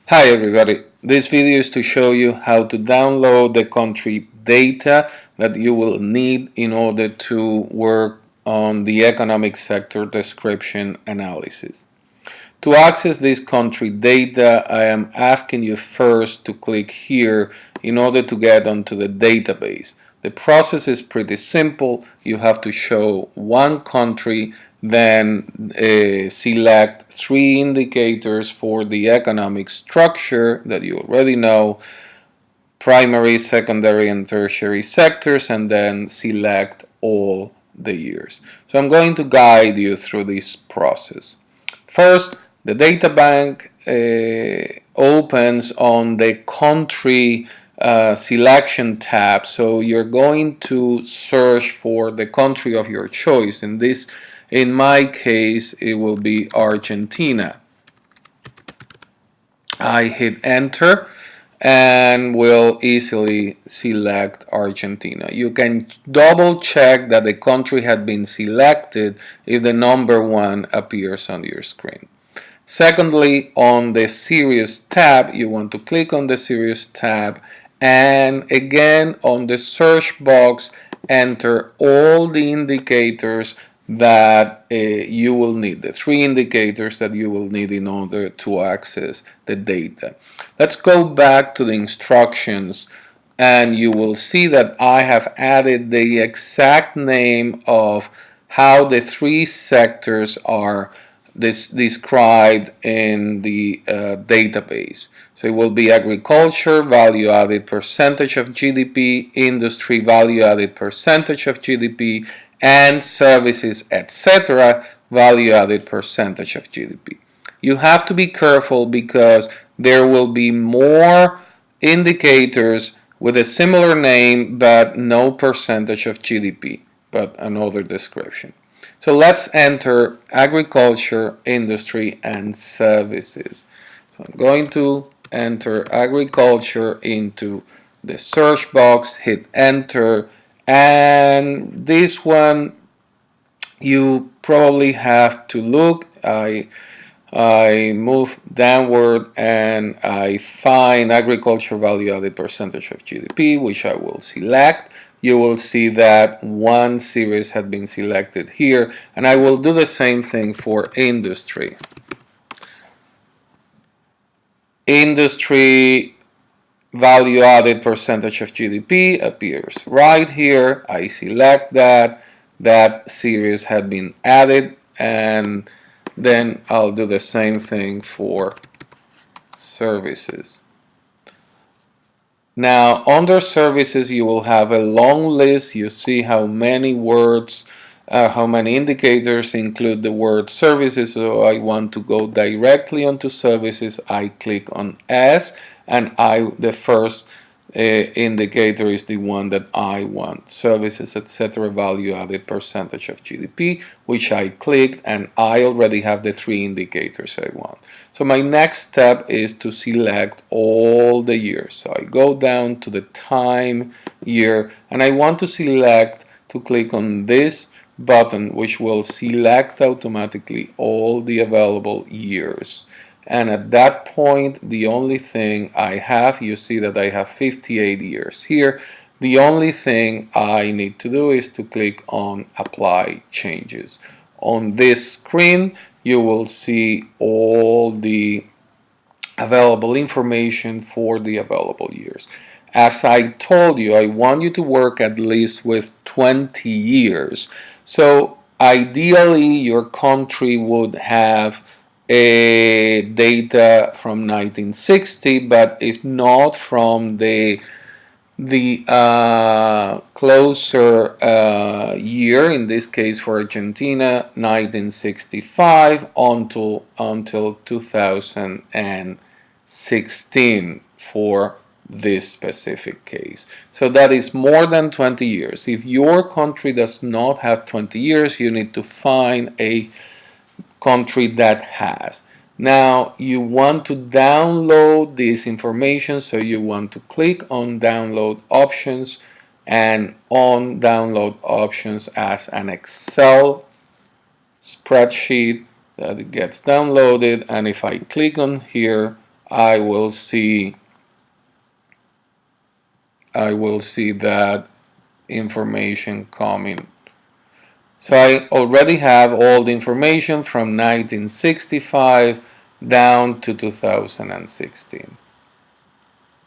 Hi everybody, this video is to show you how to download the country data that you will need in order to work on the economic sector description analysis. To access this country data, I am asking you first to click here in order to get onto the database. The process is pretty simple. You have to show one country, then select three indicators for the economic structure that you already know, primary, secondary, and tertiary sectors, and then select all the years. So I'm going to guide you through this process. First, the data bank opens on the country selection tab. So you're going to search for the country of your choice. In my case, it will be Argentina. I hit enter and will easily select Argentina. You can double check that the country had been selected if the number 1 appears on your screen. Secondly, on the series tab, you want to click on the series tab and again on the search box enter all the indicators that you will need, the three indicators that you will need in order to access the data. Let's go back to the instructions and you will see that I have added the exact name of how the three sectors are described in the database. So it will be agriculture, value added percentage of GDP, industry, value added percentage of GDP, and services, etc., value added percentage of GDP. You have to be careful because there will be more indicators with a similar name but no percentage of GDP, but another description. So let's enter agriculture, industry, and services. So I'm going to enter agriculture into the search box, hit enter, and this one you probably have to look. I move downward and I find agriculture value added percentage of GDP, which I will select. You will see that one series had been selected here, and I will do the same thing for industry. Industry value added percentage of GDP appears right here. I select that series had been added, and then I'll do the same thing for services. Now under services you will have a long list. You see how many words, how many indicators include the word services. So I want to go directly onto services. I click on S and the first indicator is the one that I want, services, etc., value added percentage of GDP, which I clicked, and I already have the three indicators I want. So my next step is to select all the years. So I go down to the time year and I want to click on this button, which will select automatically all the available years. And at that point, the only thing I have, you see that I have 58 years here. The only thing I need to do is to click on apply changes. On this screen, you will see all the available information for the available years. As I told you, I want you to work at least with 20 years. So ideally, your country would have a data from 1960, but if not from the closer year, in this case for Argentina, 1965 until 2016 for this specific case. So that is more than 20 years. If your country does not have 20 years, you need to find a country that has. Now you want to download this information, so you want to click on download options and on download options as an Excel spreadsheet that it gets downloaded, and if I click on here I will see that information coming. So I already have all the information from 1965 down to 2016.